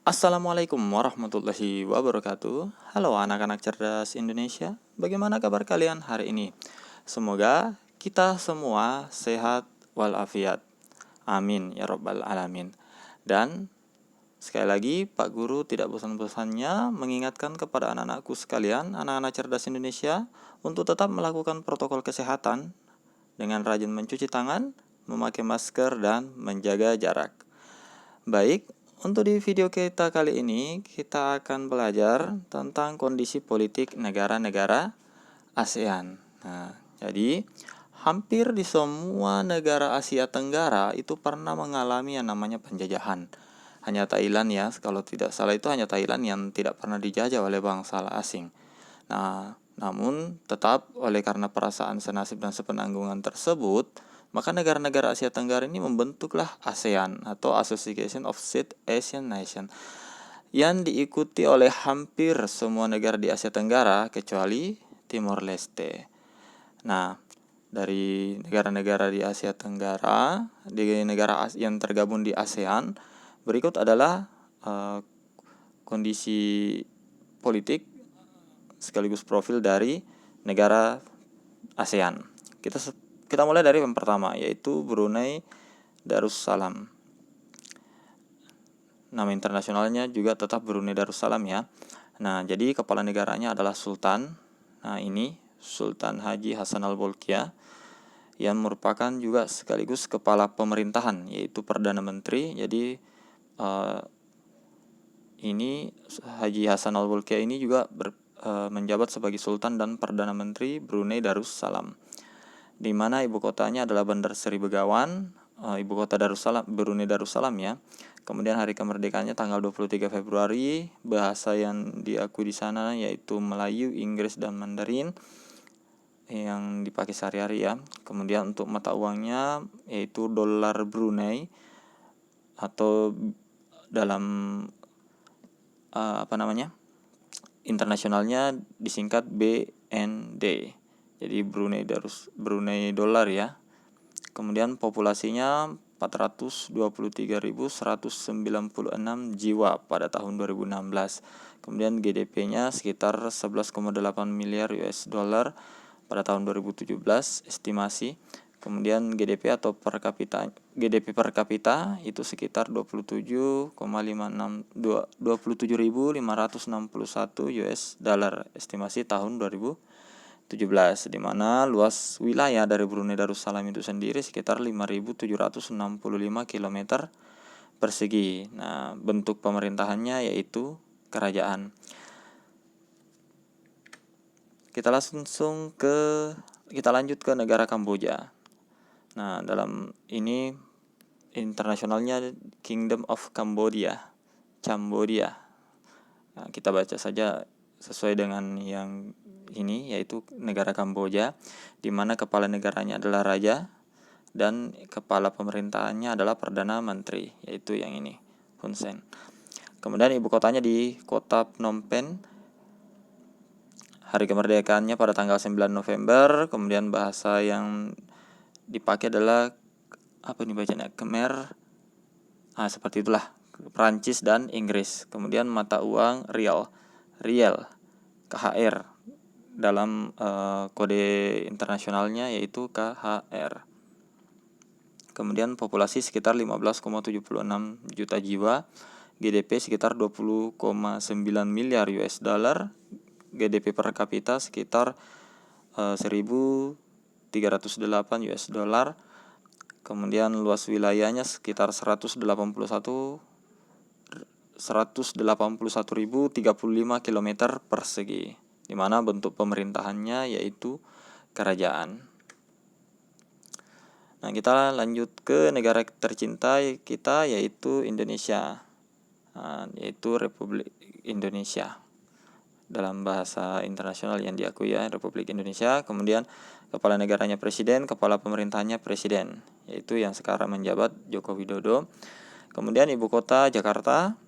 Assalamualaikum warahmatullahi wabarakatuh. Halo anak-anak cerdas Indonesia, bagaimana kabar kalian hari ini? Semoga kita semua sehat walafiat. Amin ya robbal alamin. Dan sekali lagi Pak Guru tidak bosan-bosannya mengingatkan kepada anak-anakku sekalian, anak-anak cerdas Indonesia, untuk tetap melakukan protokol kesehatan dengan rajin mencuci tangan, memakai masker, dan menjaga jarak. Baik, untuk di video kita kali ini, kita akan belajar tentang kondisi politik negara-negara ASEAN. Nah, jadi hampir di semua negara Asia Tenggara itu pernah mengalami yang namanya penjajahan. Hanya Thailand ya, kalau tidak salah itu hanya Thailand yang tidak pernah dijajah oleh bangsa asing. Nah, namun tetap oleh karena perasaan senasib dan sepenanggungan tersebut, maka negara-negara Asia Tenggara ini membentuklah ASEAN atau Association of South Asian Nations yang diikuti oleh hampir semua negara di Asia Tenggara kecuali Timor Leste. Nah, dari negara-negara di Asia Tenggara, di negara yang tergabung di ASEAN, berikut adalah kondisi politik sekaligus profil dari negara ASEAN. Kita mulai dari yang pertama, yaitu Brunei Darussalam. Nama internasionalnya juga tetap Brunei Darussalam ya. Nah, jadi kepala negaranya adalah Sultan. Nah, ini Sultan Haji Hasan Al-Bolkiah yang merupakan juga sekaligus kepala pemerintahan, yaitu Perdana Menteri. Jadi ini Haji Hasan Al-Bolkiah ini juga menjabat sebagai Sultan dan Perdana Menteri Brunei Darussalam, di mana ibu kotanya adalah Bandar Seri Begawan, ibu kota Darussalam, Brunei Darussalam ya. Kemudian hari kemerdekaannya tanggal 23 Februari, bahasa yang diakui di sana yaitu Melayu, Inggris, dan Mandarin yang dipakai sehari-hari ya. Kemudian untuk mata uangnya yaitu dolar Brunei atau dalam internasionalnya disingkat BND. Jadi Brunei dolar ya. Kemudian populasinya 423.196 jiwa pada tahun 2016. Kemudian GDP-nya sekitar 11,8 miliar US dollar pada tahun 2017 estimasi. Kemudian GDP per kapita itu sekitar 27.561 US dollar estimasi tahun 2017, di mana luas wilayah dari Brunei Darussalam itu sendiri sekitar 5.765 km persegi. Nah, bentuk pemerintahannya yaitu kerajaan. Kita lanjut ke negara Kamboja. Nah, dalam ini internasionalnya Kingdom of Cambodia. Nah, kita baca saja sesuai dengan yang ini, yaitu negara Kamboja, di mana kepala negaranya adalah raja dan kepala pemerintahannya adalah Perdana Menteri, yaitu yang ini, Hun Sen. Kemudian ibu kotanya di kota Phnom Penh. Hari kemerdekaannya pada tanggal 9 November. Kemudian bahasa yang dipakai adalah Khmer. Seperti itulah, Prancis dan Inggris. Kemudian mata uang rial KHR dalam kode internasionalnya yaitu KHR. Kemudian populasi sekitar 15,76 juta jiwa, GDP sekitar 20,9 miliar US dollar, GDP per kapita sekitar 1.308 US dollar. Kemudian luas wilayahnya sekitar 181.035 km persegi, di mana bentuk pemerintahannya yaitu kerajaan. Nah, kita lanjut ke negara tercinta kita yaitu Indonesia. Yaitu Republik Indonesia. Dalam bahasa internasional yang diakui ya, Republik Indonesia. Kemudian kepala negaranya presiden, kepala pemerintahannya presiden, yaitu yang sekarang menjabat Joko Widodo. Kemudian ibu kota Jakarta.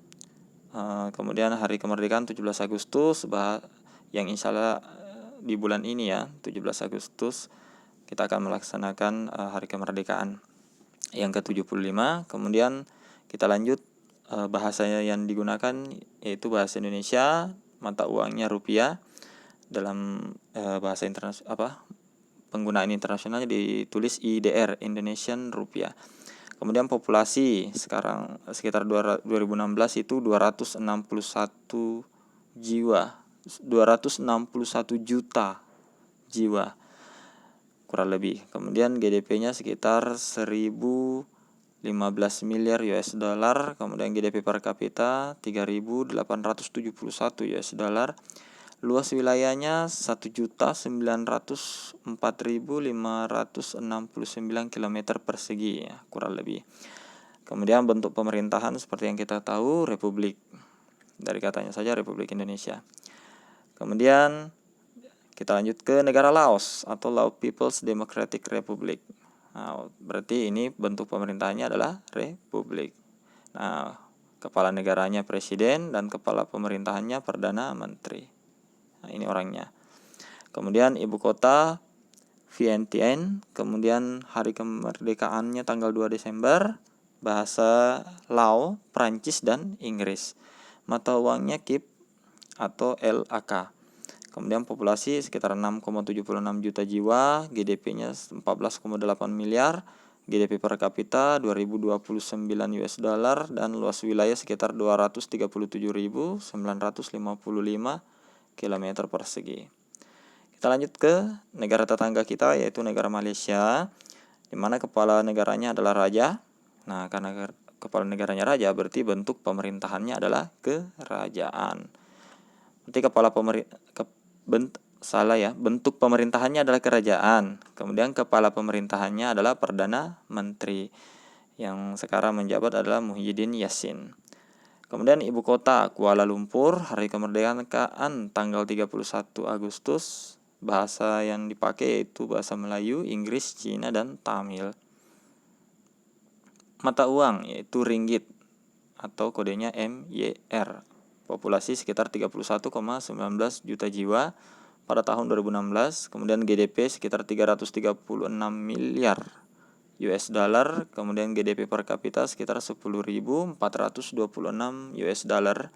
Kemudian hari kemerdekaan 17 Agustus, yang insya Allah di bulan ini ya, 17 Agustus kita akan melaksanakan hari kemerdekaan yang ke-75. Kemudian kita lanjut bahasanya yang digunakan yaitu bahasa Indonesia, mata uangnya rupiah. Dalam bahasa internasional penggunaan internasionalnya ditulis IDR, Indonesian Rupiah. Kemudian populasi sekarang sekitar 2016 itu 261 jiwa, 261 juta jiwa kurang lebih. Kemudian GDP-nya sekitar 1015 miliar US dollar. Kemudian GDP per kapita 3.871 US dollar. Luas wilayahnya 1.904.569 km persegi ya, kurang lebih. Kemudian bentuk pemerintahan seperti yang kita tahu republik, dari katanya saja Republik Indonesia. Kemudian kita lanjut ke negara Laos atau Lao People's Democratic Republic. Nah, berarti ini bentuk pemerintahannya adalah republik. Nah, kepala negaranya presiden dan kepala pemerintahannya perdana menteri. Nah, ini orangnya. Kemudian ibu kota Vientiane, kemudian hari kemerdekaannya tanggal 2 Desember, bahasa Lao, Prancis, dan Inggris. Mata uangnya KIP atau LAK. Kemudian populasi sekitar 6,76 juta jiwa, GDP-nya 14,8 miliar, GDP per kapita 2029 US dollar, dan luas wilayah sekitar 237.955 km persegi. Kita lanjut ke negara tetangga kita yaitu negara Malaysia, di mana kepala negaranya adalah raja. Nah, karena kepala negaranya raja berarti bentuk pemerintahannya adalah kerajaan. Berarti bentuk pemerintahannya adalah kerajaan. Kemudian kepala pemerintahannya adalah perdana menteri, yang sekarang menjabat adalah Muhyiddin Yassin. Kemudian ibu kota Kuala Lumpur, hari kemerdekaan tanggal 31 Agustus. Bahasa yang dipakai yaitu bahasa Melayu, Inggris, Cina, dan Tamil. Mata uang yaitu ringgit atau kodenya MYR. Populasi sekitar 31,19 juta jiwa pada tahun 2016. Kemudian GDP sekitar 336 miliar US dollar, kemudian GDP per kapita sekitar 10.426 US dollar.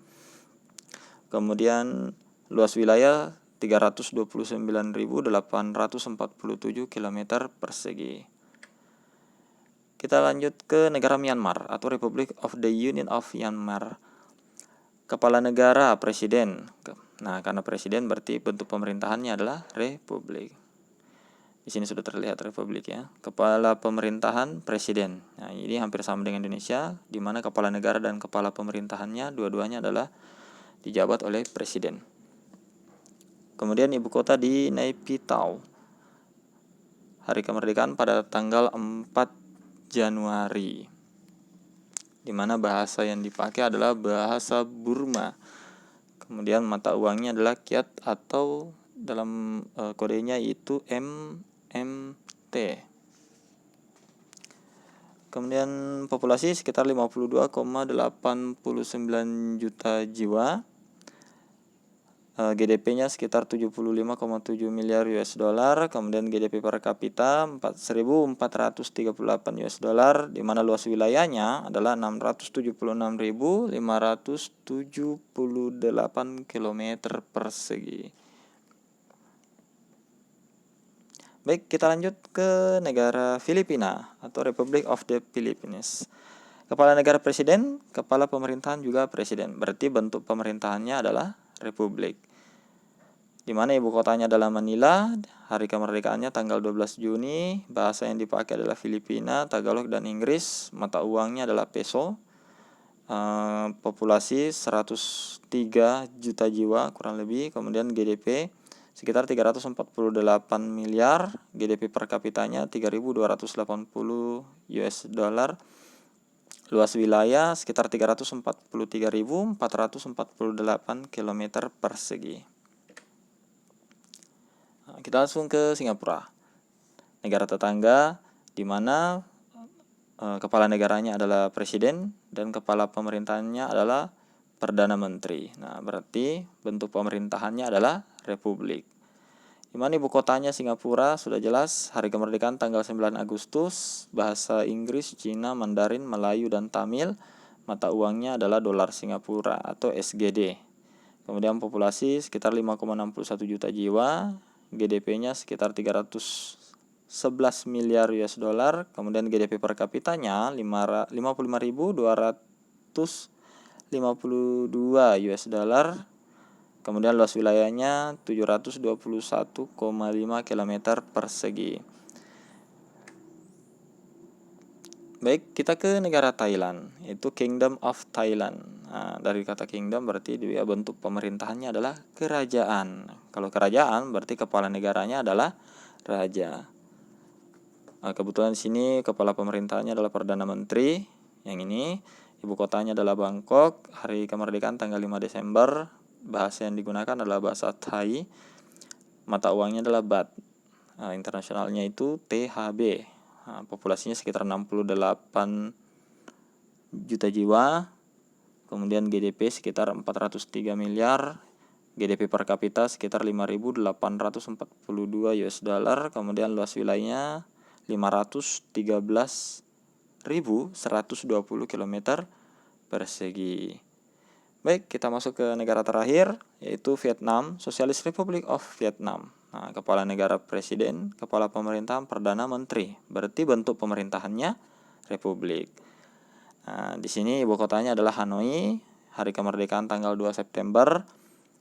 Kemudian luas wilayah 329.847 km persegi. Kita lanjut ke negara Myanmar atau Republic of the Union of Myanmar. Kepala negara presiden. Nah, karena presiden berarti bentuk pemerintahannya adalah republik. Di sini sudah terlihat republik ya. Kepala pemerintahan presiden. Nah, ini hampir sama dengan Indonesia, di mana kepala negara dan kepala pemerintahannya dua-duanya adalah dijabat oleh presiden. Kemudian ibu kota di Naypyidaw. Hari kemerdekaan pada tanggal 4 Januari. Di mana bahasa yang dipakai adalah bahasa Burma. Kemudian mata uangnya adalah kyat atau dalam kodenya itu MT. Kemudian populasi sekitar 52,89 juta jiwa. GDP-nya sekitar 75,7 miliar US dollar. Kemudian GDP per kapita 1.438 US dollar, di mana luas wilayahnya adalah 676.578 km persegi. Baik, kita lanjut ke negara Filipina atau Republic of the Philippines. Kepala negara presiden, kepala pemerintahan juga presiden. Berarti bentuk pemerintahannya adalah republik. Di mana ibu kotanya adalah Manila, hari kemerdekaannya tanggal 12 Juni, bahasa yang dipakai adalah Filipina, Tagalog, dan Inggris. Mata uangnya adalah peso. Populasi 103 juta jiwa kurang lebih. Kemudian GDP sekitar 348 miliar, GDP per kapitanya 3.280 US dollar. Luas wilayah sekitar 343.448 km persegi. Nah, kita langsung ke Singapura, negara tetangga, di mana kepala negaranya adalah presiden dan kepala pemerintahannya adalah perdana menteri. Nah, berarti bentuk pemerintahannya adalah republik. Di mana ibu kotanya Singapura sudah jelas, hari kemerdekaan tanggal 9 Agustus, bahasa Inggris, Cina, Mandarin, Melayu, dan Tamil. mata uangnya adalah dolar Singapura atau SGD. Kemudian populasi sekitar 5,61 juta jiwa, GDP-nya sekitar 311 miliar US dollar, kemudian GDP per kapitanya 55.252 US dollar. Kemudian luas wilayahnya 721,5 km persegi. Baik, kita ke negara Thailand, itu Kingdom of Thailand. Nah, dari kata kingdom berarti dia bentuk pemerintahannya adalah kerajaan. Kalau kerajaan berarti kepala negaranya adalah raja. Nah, kebetulan di sini kepala pemerintahannya adalah Perdana Menteri. Yang ini ibu kotanya adalah Bangkok. Hari kemerdekaan tanggal 5 Desember. Bahasa yang digunakan adalah bahasa Thai. Mata uangnya adalah baht. Internasionalnya itu THB. Populasinya sekitar 68 juta jiwa, kemudian GDP sekitar 403 miliar, GDP per kapita sekitar 5.842 US dollar, kemudian luas wilayahnya 513.120 km persegi. Baik, kita masuk ke negara terakhir, yaitu Vietnam, Socialist Republic of Vietnam. Nah, kepala negara presiden, kepala pemerintahan, perdana menteri. Berarti bentuk pemerintahannya republik. Nah, di sini ibu kotanya adalah Hanoi. Hari kemerdekaan tanggal 2 September.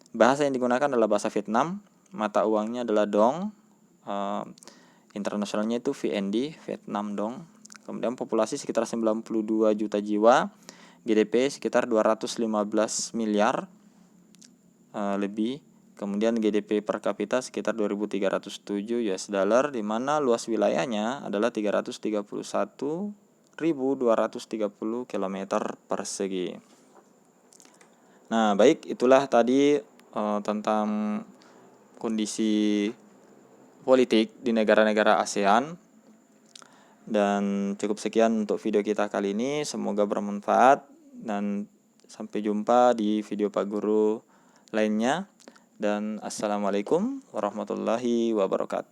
Bahasa yang digunakan adalah bahasa Vietnam. Mata uangnya adalah dong. Internasionalnya itu VND, Vietnam dong. Kemudian populasi sekitar 92 juta jiwa. GDP sekitar 215 miliar lebih. Kemudian GDP per kapita sekitar 2.307 US dollar, di mana luas wilayahnya adalah 331.230 km persegi. Nah, baik, itulah tadi tentang kondisi politik di negara-negara ASEAN. Dan cukup sekian untuk video kita kali ini. Semoga bermanfaat dan sampai jumpa di video Pak Guru lainnya. Dan assalamualaikum warahmatullahi wabarakatuh.